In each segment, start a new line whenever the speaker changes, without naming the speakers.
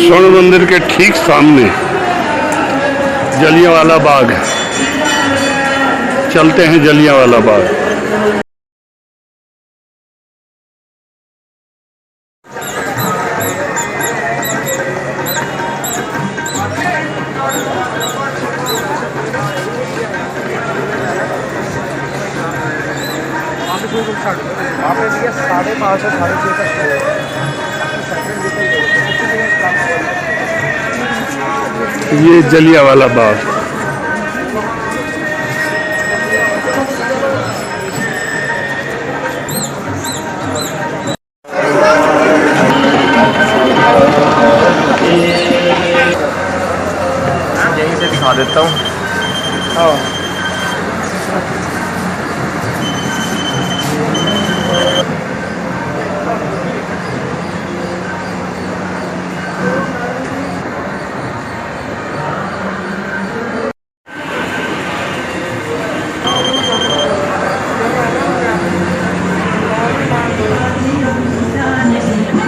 स्वर्ण मंदिर के ठीक सामने जलियांवाला बाग। चलते हैं जलियांवाला बाग।
आपने दिया 5:30 से 6:30 तक।
ये जलियांवाला बाग।
यहीं से दिखा देता हूँ।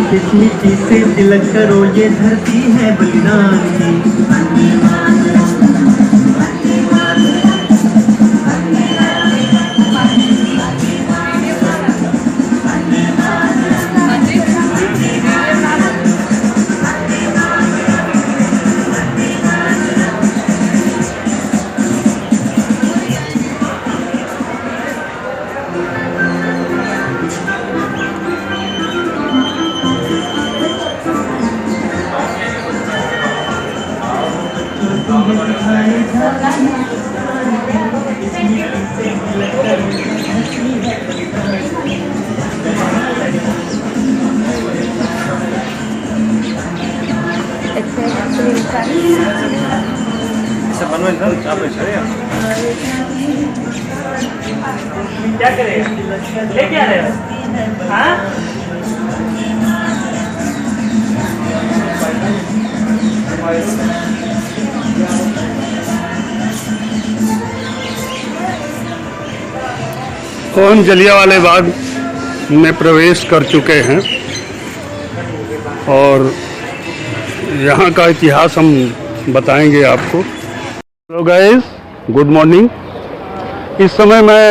किस मिट्टी से तिलक करो, ये धरती है बलिदान की।
क्या करें? लेके आ रहे हो? हाँ?
तो हम जलियांवाला बाग में प्रवेश कर चुके हैं और यहाँ का इतिहास हम बताएंगे आपको। Hello guys, good morning. इस समय मैं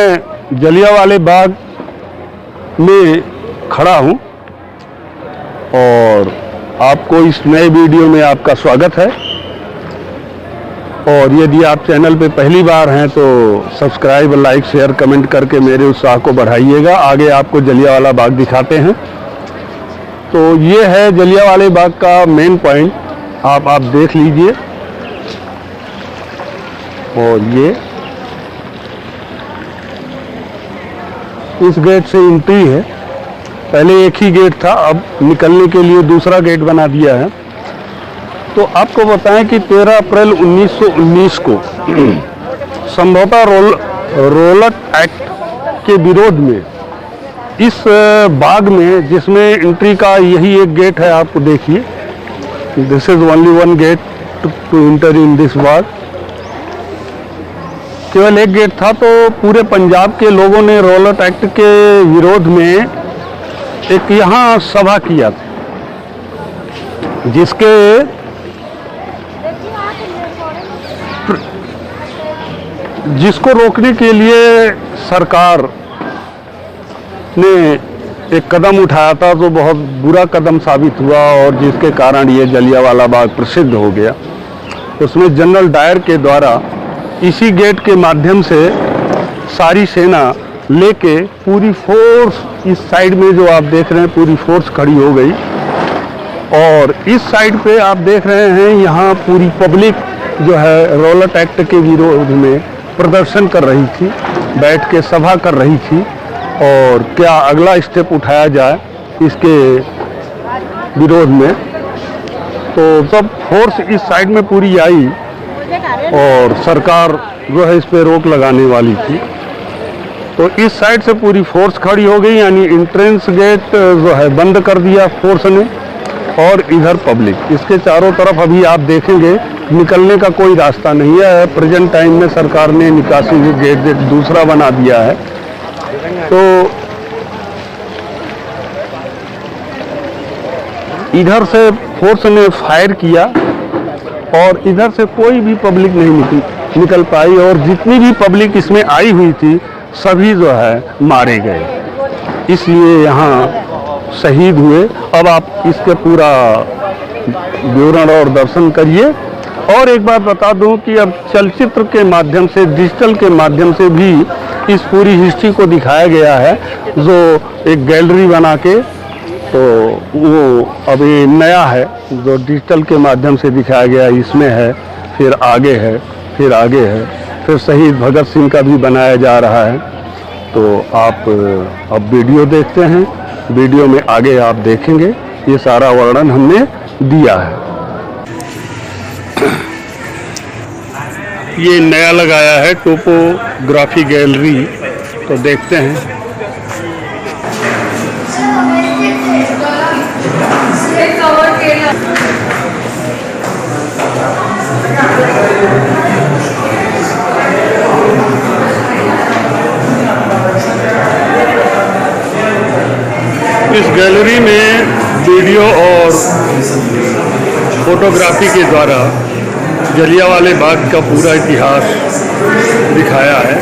जलियांवाला बाग में खड़ा हूँ और आपको इस नए वीडियो में आपका स्वागत है। और यदि आप चैनल पे पहली बार हैं तो सब्सक्राइब, लाइक, शेयर, कमेंट करके मेरे उत्साह को बढ़ाइएगा। आगे आपको जलियांवाला बाग दिखाते हैं। तो ये है जलियांवाला बाग का मेन पॉइंट, आप देख लीजिए। और ये इस गेट से एंट्री है। पहले एक ही गेट था, अब निकलने के लिए दूसरा गेट बना दिया है। तो आपको बताएं कि 13 अप्रैल 1919 को समझौता रोलट एक्ट के विरोध में इस बाग में, जिसमें एंट्री का यही एक गेट है, आपको देखिए, this is only one gate to enter in this bagh. केवल एक गेट था। तो पूरे पंजाब के लोगों ने रोलट एक्ट के विरोध में एक यहाँ सभा किया था, जिसको रोकने के लिए सरकार ने एक कदम उठाया था, तो बहुत बुरा कदम साबित हुआ और जिसके कारण ये जलियांवाला बाग प्रसिद्ध हो गया। उसमें जनरल डायर के द्वारा इसी गेट के माध्यम से सारी सेना लेके पूरी फोर्स, इस साइड में जो आप देख रहे हैं पूरी फोर्स खड़ी हो गई। और इस साइड पे आप देख रहे हैं यहाँ पूरी पब्लिक जो है रोलट एक्ट के विरोध में प्रदर्शन कर रही थी, बैठ के सभा कर रही थी और क्या अगला स्टेप उठाया जाए इसके विरोध में। तो सब फोर्स इस साइड में पूरी आई और सरकार जो है इस पे रोक लगाने वाली थी। तो इस साइड से पूरी फोर्स खड़ी हो गई, यानी एंट्रेंस गेट जो है बंद कर दिया फोर्स ने। और इधर पब्लिक, इसके चारों तरफ अभी आप देखेंगे निकलने का कोई रास्ता नहीं है। प्रेजेंट टाइम में सरकार ने निकासी गेट दूसरा बना दिया है। तो इधर से फोर्स ने फायर किया और इधर से कोई भी पब्लिक नहीं निकल पाई और जितनी भी पब्लिक इसमें आई हुई थी सभी जो है मारे गए, इसलिए यहाँ शहीद हुए। अब आप इसके पूरा विवरण और दर्शन करिए। और एक बात बता दूं कि अब चलचित्र के माध्यम से, डिजिटल के माध्यम से भी इस पूरी हिस्ट्री को दिखाया गया है, जो एक गैलरी बना के, तो वो अब ये नया है जो डिजिटल के माध्यम से दिखाया गया, इसमें है, फिर आगे है, फिर आगे है, फिर शहीद भगत सिंह का भी बनाया जा रहा है। तो आप अब वीडियो देखते हैं, वीडियो में आगे आप देखेंगे ये सारा वर्णन हमने दिया है। ये नया लगाया है टोपोग्राफी गैलरी, तो देखते हैं। इस गैलरी में वीडियो और फोटोग्राफी के द्वारा जलियांवाले बाग का पूरा इतिहास दिखाया है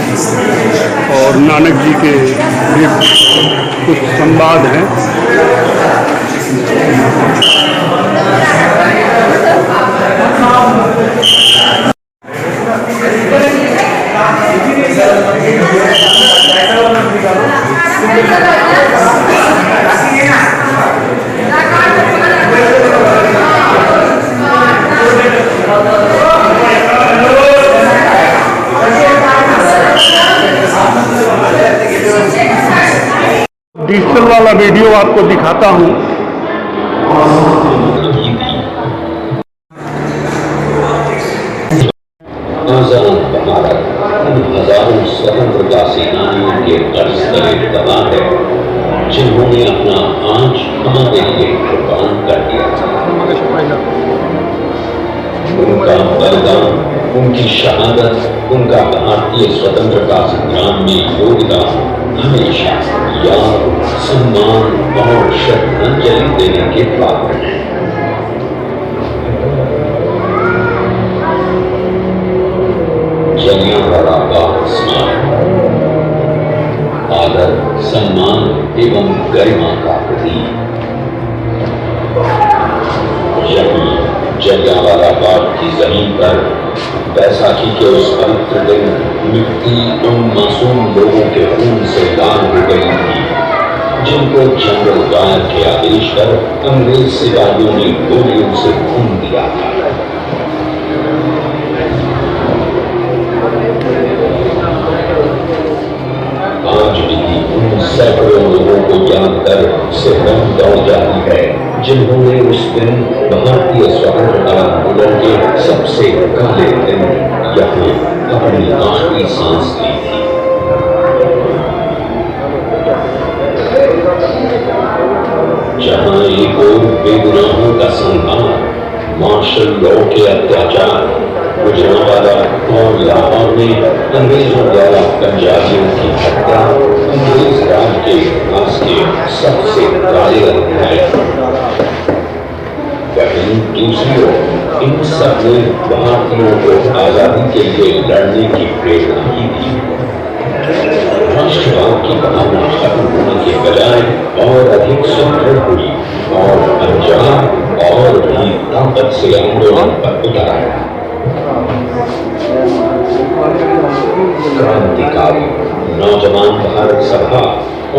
और नानक जी के भी कुछ संवाद हैं। डिजिटल वाला वीडियो आपको दिखाता हूँ।
आजाद भारत उन हजारों स्वतंत्रता सेनानियों के कर्ज तले दबा है जिन्होंने अपना आंच हमारे लिए कुर्बान कर दिया था। उनका बलिदान, उनकी शहादत, उनका भारतीय स्वतंत्रता संग्राम में योगदान हमेशा याद, सम्मान और श्रद्धांजलि देने के पात्र हैं। जलियांवाला बाग स्मारक आदर, सम्मान एवं गरिमा का प्रतीक। यही जलियांवाला बाग की जमीन पर बैसाखी के उस पवित्र दिन मिट्टी उन मासूम लोगों के खून से लाल हो गई थी जिनको जनरल डायर के आदेश पर अंग्रेज सिपाहियों ने गोलियों से खून दिया था। आज भी उन सैकड़ों लोगों को याद कर सिरदर्द दौड़ जाती है जिन्होंने उस दिन भारतीय स्वतंत्रता आंदोलन के सबसे काले दिन यहाँ अपनी आखिरी सांस ली थी। जहाँ एक और बेगुनाहों का संहार, मार्शल लॉ के अत्याचार, गुजरांवाला और लाहौर में अंग्रेजों द्वारा पंजाबियों की हत्या अंग्रेज राज के इतिहास के सबसे काले अध्याय। वहीं दूसरी ओर इन सब ने भारतीयों को आजादी के लिए लड़ने की प्रेरणा ही दी। राष्ट्रवाद की भावना खत्म होने के बजाय और अधिक सुदृढ़ हुई और पंजाब और भी ताकत से आंदोलन पर उतरा। क्रांतिकारी नौजवान भारत सभा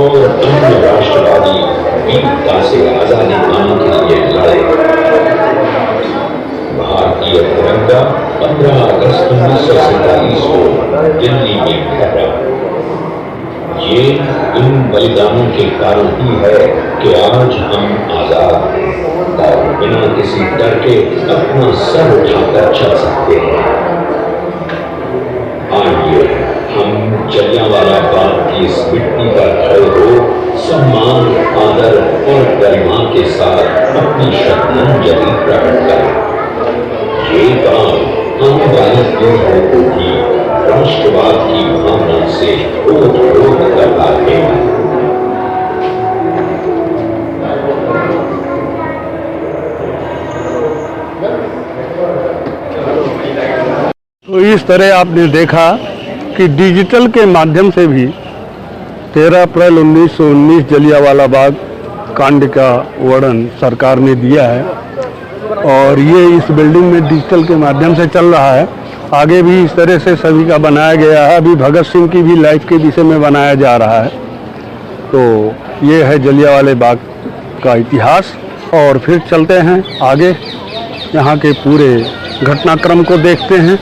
और अन्य राष्ट्रवादी वीरता से आजादी पाने के लिए लड़े। भारतीय तिरंगा 15 अगस्त 1947 को दिल्ली में फहरा। ये इन बलिदानों के कारण ही है कि आज हम आजाद हैं और बिना किसी डर के अपना सर उठाकर चल सकते हैं। आइए हम जलियांवाला बाग की इस मिट्टी पर खड़े हो सम्मान, आदर और गरिमा के साथ अपनी श्रद्धांजलि प्रकट करें। ये बाग आने वाली पीढ़ियों को भी राष्ट्रवाद की भावना से ओत-प्रोत करता है।
तो इस तरह आपने देखा कि डिजिटल के माध्यम से भी 13 अप्रैल 1919 जलियांवाला बाग कांड का वर्णन सरकार ने दिया है और ये इस बिल्डिंग में डिजिटल के माध्यम से चल रहा है। आगे भी इस तरह से सभी का बनाया गया है। अभी भगत सिंह की भी लाइफ के विषय में बनाया जा रहा है। तो ये है जलियांवाला बाग का इतिहास और फिर चलते हैं आगे, यहाँ के पूरे घटनाक्रम को देखते हैं।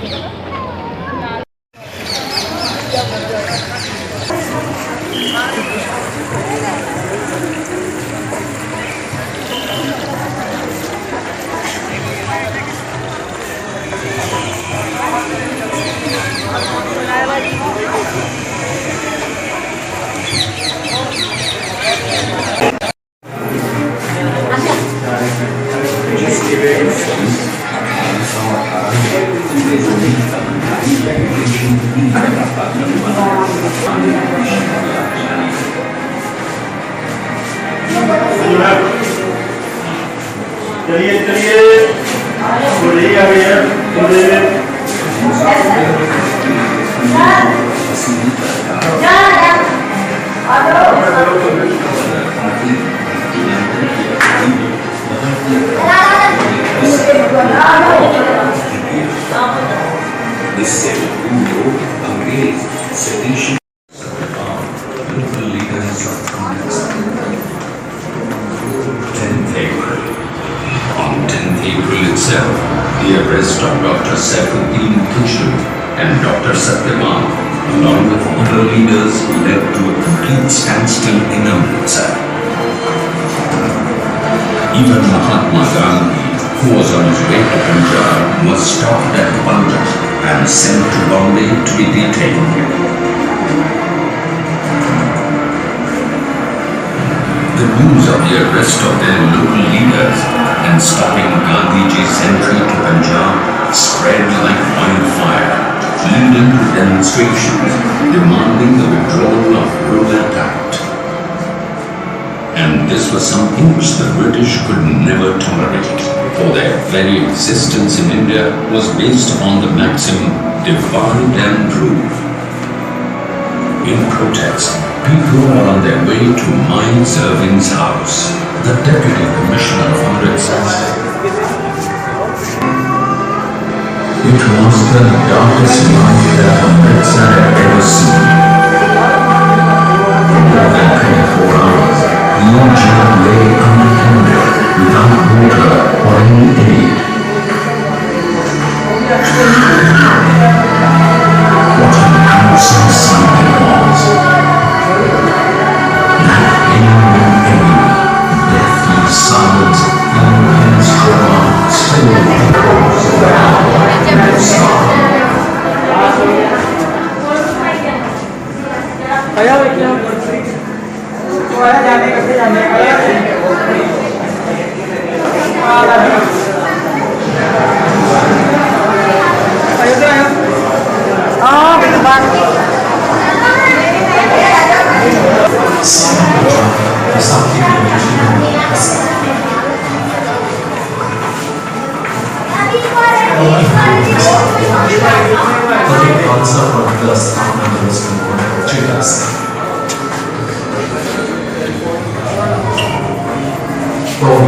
The arrest of Dr. Saifuddin Kishore and Dr. Satyavan, along with other leaders, led to a complete standstill in Amritsar. Even Mahatma Gandhi, who was on his way to Punjab, was stopped at Bandra and sent to Bombay to be detained. The news of the arrest of their local leaders and stopping Gandhiji's entry to Punjab spread like wildfire, leading to demonstrations demanding the withdrawal of Rowlatt Act. And this was something which the British could never tolerate, for their very existence in India was based upon the maxim, divide and rule. In protest, people were on their way to Miles Irving's house, the Deputy Commissioner of Amritsar. It was the darkest night that Amritsar had ever seen. For more than 24 hours, the jail lay unattended, without water or any aid. What an gruesome sight it was. Not anyone anywhere. Deathly silence, intense trauma, still echoes of the hour and star.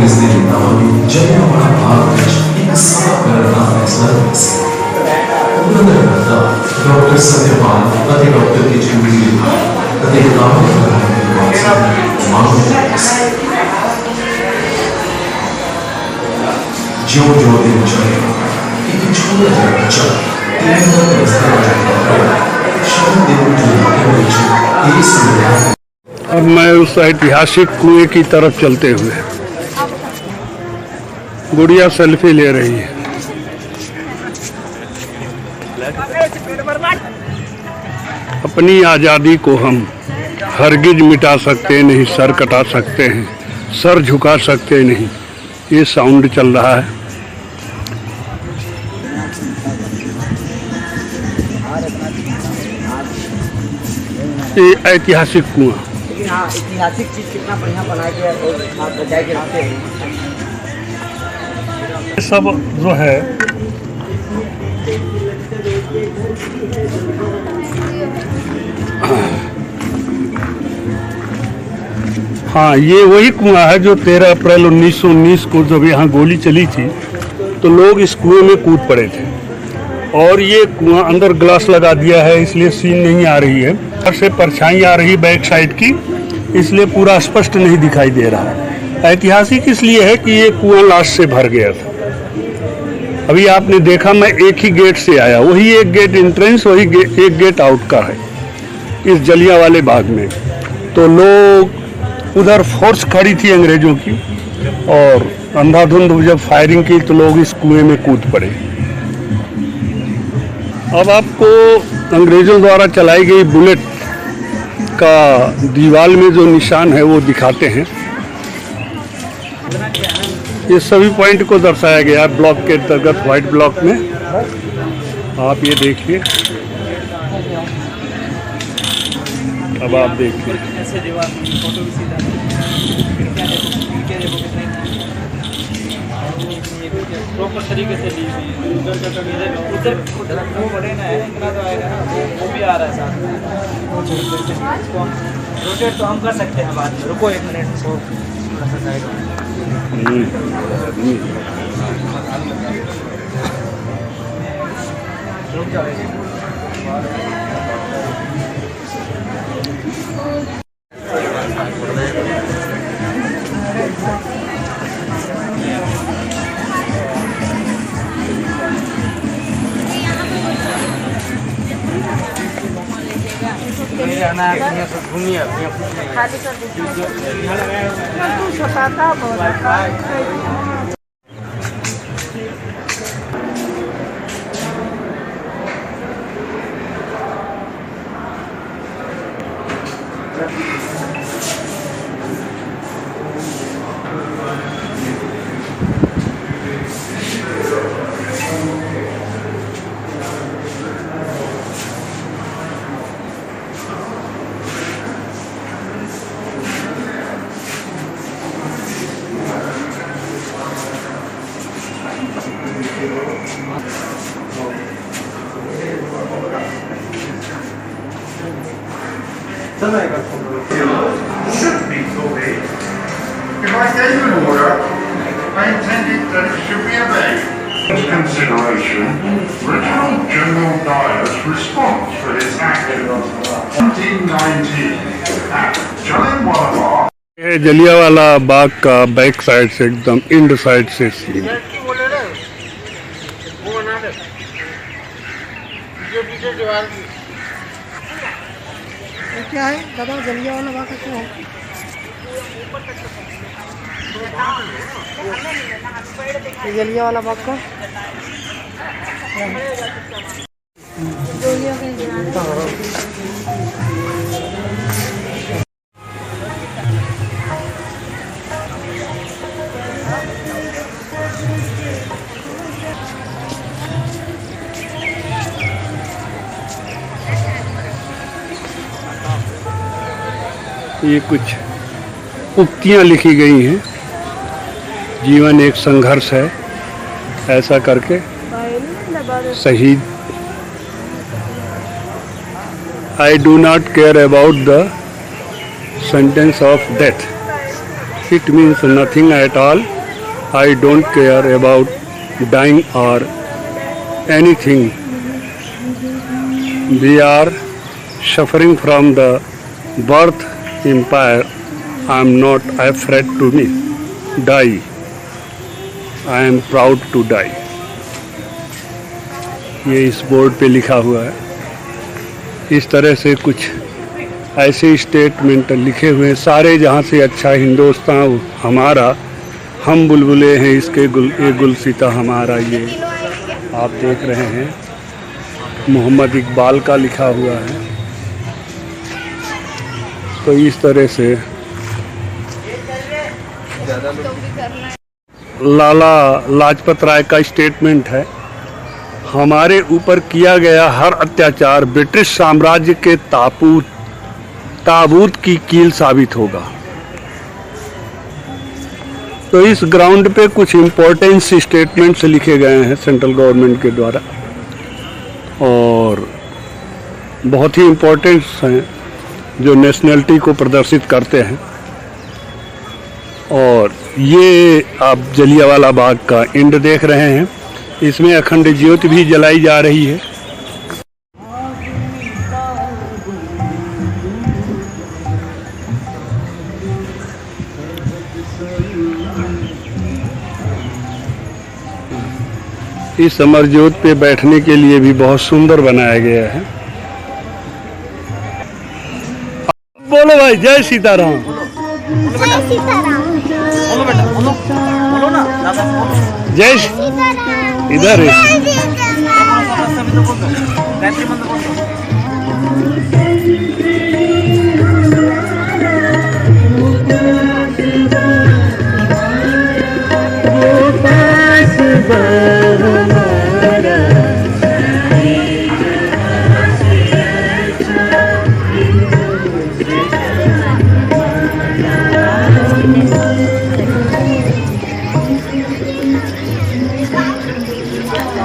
इस दिन जलियांवाला बाग ਵਿੱਚ ਇੱਕ ਸਭਾ ਕਰਨ ਦਾ ਫੈਸਲਾ ਹੋਇਆ ਸੀ। ਉਹਨਾਂ ਦਾ ਇਰਾਦਾ doctor ਸਤਿਆਵਾਨ ਅਤੇ ਡਾਕਟਰ ਕਿਸ਼ੋਰ ਅਤੇ ਕਾਨੂੰਨ ਬਣਾਉਣ ਦੀ ਮੰਗ ਸੀ। जो दिन चले एक छोटा सा बच्चा तीन रस्ते
अब मैं उस ऐतिहासिक कुएं की तरफ चलते हुए, गुड़िया सेल्फी ले रही है। अपनी आज़ादी को हम हरगिज मिटा सकते नहीं, सर कटा सकते हैं, सर झुका सकते नहीं, ये साउंड चल रहा है। ये ऐतिहासिक कुआं,
ऐतिहासिक चीज कितना बढ़िया बनाया गया और बजाय के रखते हैं।
सब जो है हाँ, ये वही कुआं है जो 13 अप्रैल 1919 को जब यहाँ गोली चली थी तो लोग इस कुएं में कूद पड़े थे। और ये कुआं अंदर ग्लास लगा दिया है, इसलिए सीन नहीं आ रही है। ऊपर से परछाई आ रही बैक साइड की, इसलिए पूरा स्पष्ट नहीं दिखाई दे रहा है। ऐतिहासिक इसलिए है कि ये कुआं लाश से भर गया था। अभी आपने देखा मैं एक ही गेट से आया, वही एक गेट एंट्रेंस, वही एक गेट आउट का है इस जलियांवाले बाग में। तो लोग उधर फोर्स खड़ी थी अंग्रेजों की, और अंधाधुंध जब फायरिंग की तो लोग इस कुएं में कूद पड़े। अब आपको अंग्रेजों द्वारा चलाई गई बुलेट का दीवार में जो निशान है वो दिखाते हैं। ये सभी पॉइंट को दर्शाया गया है ब्लॉक के अंतर्गत, व्हाइट ब्लॉक में। आप ये देखिए, अब आप देखिए
प्रॉपर तरीके से ली हुई उधर वो बड़े ना है, इतना तो आएगा ना, वो भी आ रहा है साथ में। रोटेट तो हम कर सकते हैं बाद में। रुको 1 मिनट, सो थोड़ा सा साइड रुक जाओ। घूमिए
खाली कर तू छोटा था बहुत।
Should be obeyed. If I gave an order, I intended that it should be obeyed. Consideration, Lieutenant General Dyer's response for his action. 1919 at Jallianwala Bagh.
ये जलियांवाला बाग का बैक साइड से एकदम इंड साइड से सीन।
क्या है दादा जलियांवाला बाग का क्या है? जलियांवाला बाग का
ये कुछ उक्तियां लिखी गई हैं, जीवन एक संघर्ष है, ऐसा करके शहीद। I do not care about the sentence of death, it means nothing at all. I don't care about dying or anything. We are suffering from the birth empire. I am not afraid to die. I am proud to die. ये इस board पे लिखा हुआ है। इस तरह से कुछ ऐसे स्टेटमेंट लिखे हुए हैं। सारे जहाँ से अच्छा हिंदुस्तान हमारा, हम बुलबुले हैं इसके ये गुलसिता हमारा, ये आप देख रहे हैं मोहम्मद इकबाल का लिखा हुआ है। तो इस तरह से लाला लाजपत राय का स्टेटमेंट है, हमारे ऊपर किया गया हर अत्याचार ब्रिटिश साम्राज्य के ताबूत की कील साबित होगा। तो इस ग्राउंड पे कुछ इम्पोर्टेंस स्टेटमेंट्स लिखे गए हैं सेंट्रल गवर्नमेंट के द्वारा, और बहुत ही इम्पोर्टेंट्स हैं जो नेशनलिटी को प्रदर्शित करते हैं। और ये आप जलियांवाला बाग का एंड देख रहे हैं, इसमें अखंड ज्योति भी जलाई जा रही है। इस अमर ज्योति पे बैठने के लिए भी बहुत सुंदर बनाया गया है। बोलो भाई, जय सीताराम।
जय सीताराम।
बोलो बेटा, बोलो बोलो ना, दादा बोलो।
जय
सीताराम।
इधर है।
सभी तो बोल दो, गायत्री मंत्र बोल दो।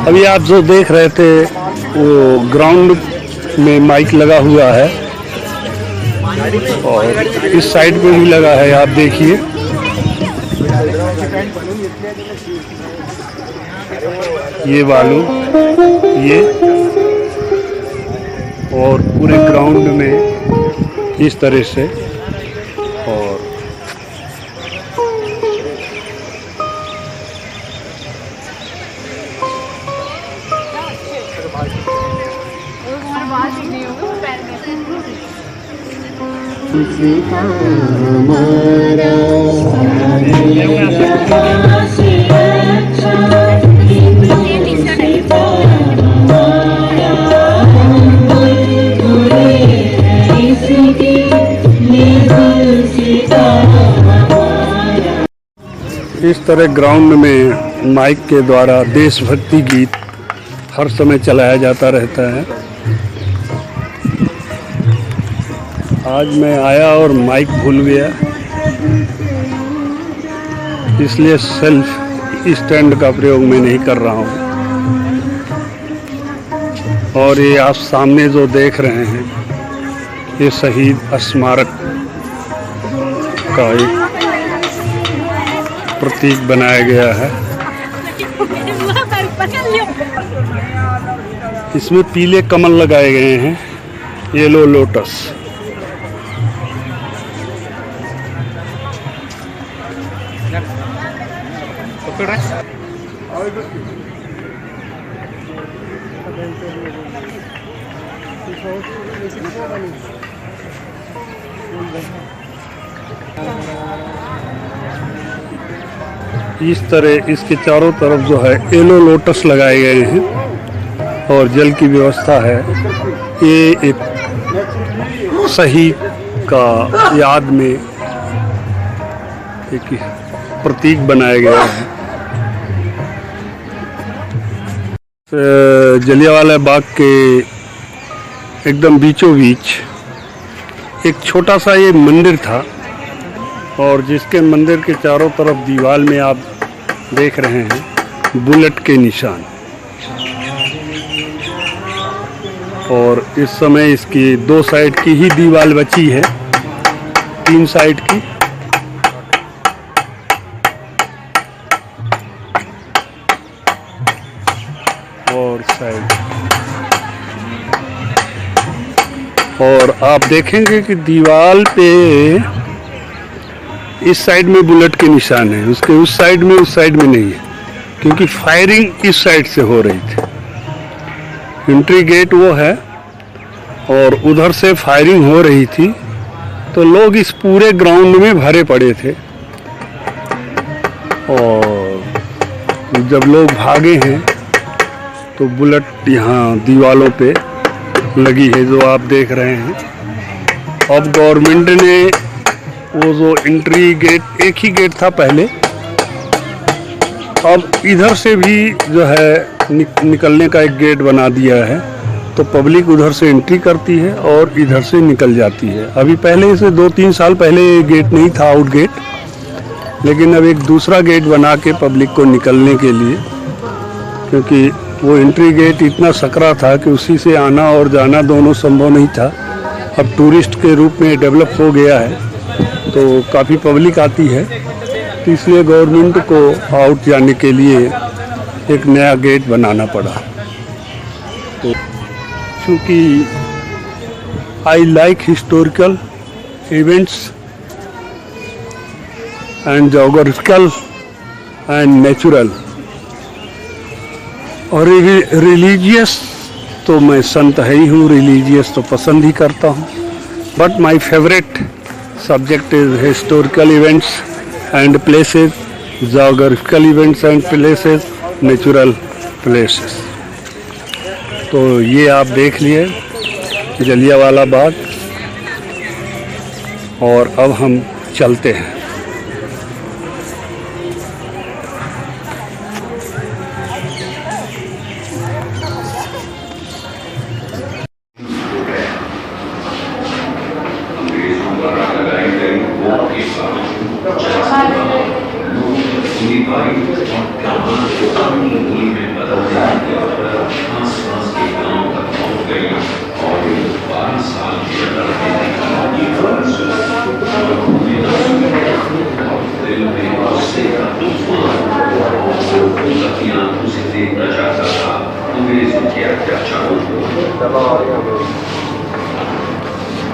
अभी आप जो देख रहे थे वो ग्राउंड में माइक लगा हुआ है, और इस साइड पे भी लगा है, आप देखिए। ये बालू, ये, और पूरे ग्राउंड में इस तरह से। और इस तरह ग्राउंड में माइक के द्वारा देशभक्ति गीत हर समय चलाया जाता रहता है। आज मैं आया और माइक भूल गया, इसलिए सेल्फ स्टैंड का प्रयोग मैं नहीं कर रहा हूँ। और ये आप सामने जो देख रहे हैं, ये शहीद स्मारक का एक प्रतीक बनाया गया है। इसमें पीले कमल लगाए गए हैं, येलो लोटस। इस तरह इसके चारों तरफ जो है येलो लोटस लगाए गए हैं, और जल की व्यवस्था है। ये एक शहीद का याद में एक प्रतीक बनाया गया है। जलियांवाला बाग के एकदम बीचों बीच एक छोटा सा ये मंदिर था, और जिसके मंदिर के चारों तरफ दीवार में आप देख रहे हैं बुलेट के निशान। और इस समय इसकी 2 साइड की ही दीवार बची है, 3 साइड की। और साइड, और आप देखेंगे कि दीवार पे इस साइड में बुलेट के निशान है, उसके उस साइड में नहीं है, क्योंकि फायरिंग इस साइड से हो रही थी। एंट्री गेट वो है, और उधर से फायरिंग हो रही थी, तो लोग इस पूरे ग्राउंड में भरे पड़े थे। और जब लोग भागे हैं तो बुलेट यहाँ दीवालों पे लगी है, जो आप देख रहे हैं। अब गवर्नमेंट ने वो जो एंट्री गेट, एक ही गेट था पहले, अब इधर से भी जो है निकलने का एक गेट बना दिया है, तो पब्लिक उधर से एंट्री करती है और इधर से निकल जाती है। अभी पहले से 2-3 साल पहले ये गेट नहीं था, आउट गेट, लेकिन अब एक दूसरा गेट बना के पब्लिक को निकलने के लिए, क्योंकि वो एंट्री गेट इतना सकरा था कि उसी से आना और जाना दोनों संभव नहीं था। अब टूरिस्ट के रूप में डेवलप हो गया है तो काफ़ी पब्लिक आती है, तो इसलिए गवर्नमेंट को आउट जाने के लिए एक नया गेट बनाना पड़ा। तो चूँकि I like historical events and geographical and natural और रिलीजियस, तो मैं संत है ही हूँ, रिलीजियस तो पसंद ही करता हूँ, but my favourite subject is historical events and places, geographical events and places, natural places. तो ये आप देख लिए जलियांवाला बाग, और अब हम चलते हैं।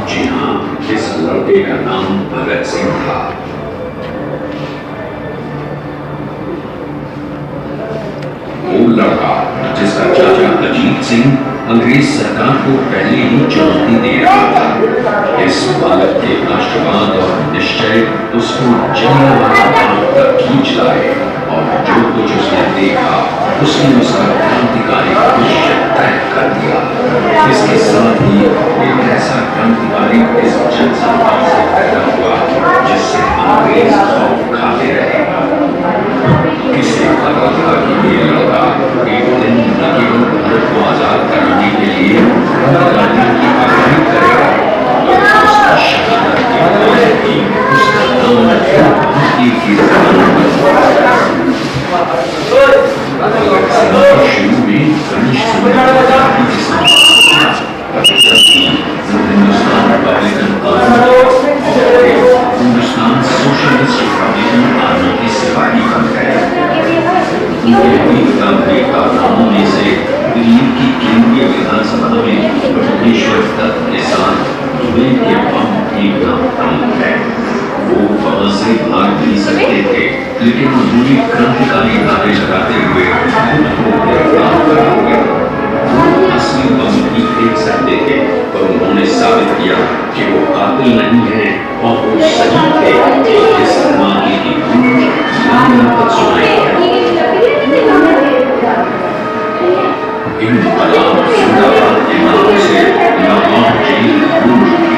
जी हाँ, इस लड़के का नाम भगत सिंह था। वो लड़का जिसका चाचा अजीत सिंह अंग्रेज सरकार को पहले ही चुनौती दे रहा था। इस बालक के राष्ट्रवाद और निश्चय उसको जलियांवाला बाग तक खींच लाए, और जो कुछ उसने देखा उसने उसका क्रांतिकारी भविष्य तय कर दिया। इसके साथ ही एक ऐसा क्रांतिकारी इस जनसंख्या से पैदा हुआ जिससे अंग्रेज खौफ खाते रहे। किसे पता था कि ये लड़का एक दिन न केवल भारत को आजाद कराने के लिए गांधी की आग्रह करेगा, तो उसका शहादत के बाद भी उसका नाम भारतीय की जबान पर शुरू में कनिष्ठ हिंदुस्तान रिपब्लिकन आर्मी और हिंदुस्तान सोशलिस्ट रिपब्लिकन आर्मी के सिपाही बन गए। उनके वीरता के कारनामों में से दिल्ली की केंद्रीय विधानसभा में ब्रह्मेश्वर दत्त के साथ दुबई के बम फेंकना प्रमुख है। वो वहां से भाग नहीं सकते थे, लेकिन उन्होंने क्रांतिकारी नारे लगाते हुए गिरफ्तार करा दिया। वो असली बम ही फेंक सकते थे, पर उन्होंने साबित किया कि वो कातिल नहीं है और वो सही थे। इस धमाके की गूंज लंदन तक सुनाई दी। इनकलाब जिंदाबाद के नाम से लाहौर जेल गूंज उठी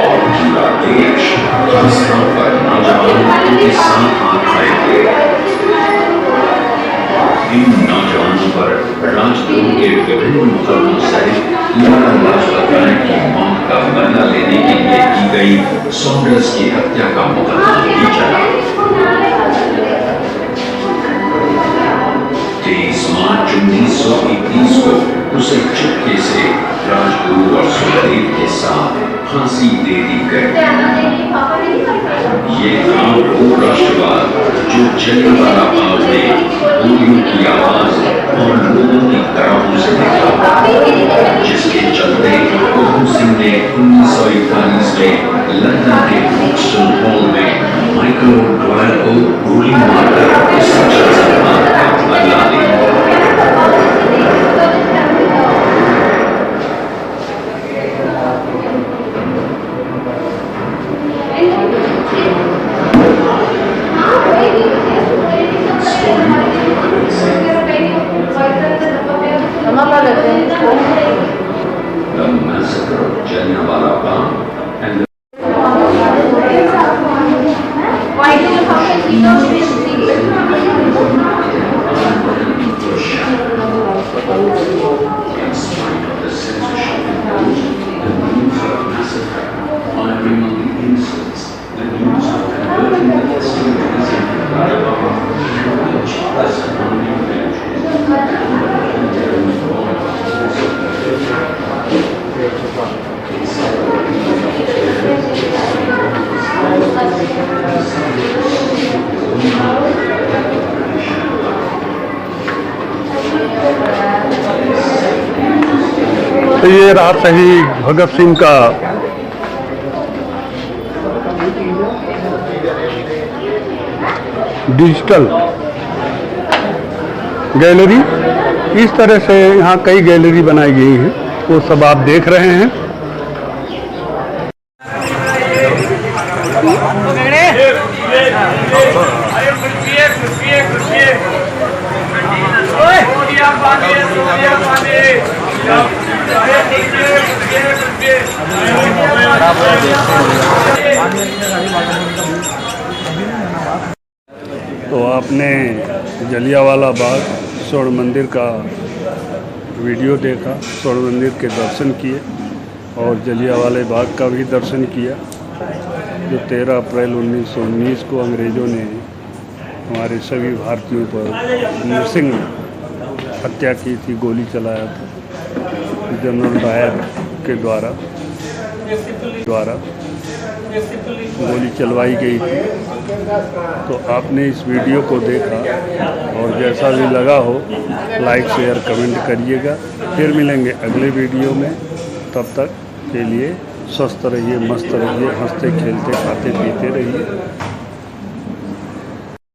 और पूरा देश हर स्थान पर नौजवान उनके साथ आ खड़े थे। इन नौजवानों पर राजद्रोह के विभिन्न मुकदमों सहित लाला लाजपत राय की मौत का बदला लेने के लिए की गई सॉन्डर्स की हत्या का मुकदमा भी चला। 23 मार्च 1921 को उसे चुपके से राजगुरु और सुखदेव के साथ फांसी दे दी गई। ये था वो राष्ट्रवाद जो जलियांवाला बाग में गोलियों की आवाज और लोगों की तरह से निकला, जिसके चलते उधम सिंह ने 1941 में लंदन के ब्रुक्सटन हॉल में माइकल डॉयल को गोली मारकर इस जनसंहार का बदला लिया। The massacre of Jallianwala Bagh and the in spite of the censorship imposed, the news of massacre, honoring of the innocents, the news of converting the festivities into
तो ये रहा शहीद भगत सिंह का डिजिटल गैलरी। इस तरह से यहाँ कई गैलरी बनाई गई हैं, वो सब आप देख रहे हैं। तो आपने जलियांवाला बाग स्वर्ण मंदिर का वीडियो देखा, स्वर्ण मंदिर के दर्शन किए और जलियांवाला बाग का भी दर्शन किया, जो 13 अप्रैल 1919 को अंग्रेज़ों ने हमारे सभी भारतीयों पर नृशंस हत्या की थी, गोली चलाया था जनरल डायर के द्वारा गोली चलवाई गई थी। तो आपने इस वीडियो को देखा और जैसा भी लगा हो लाइक शेयर कमेंट करिएगा। फिर मिलेंगे अगले वीडियो में, तब तक के लिए स्वस्थ रहिए, मस्त रहिए, हंसते खेलते खाते पीते रहिए।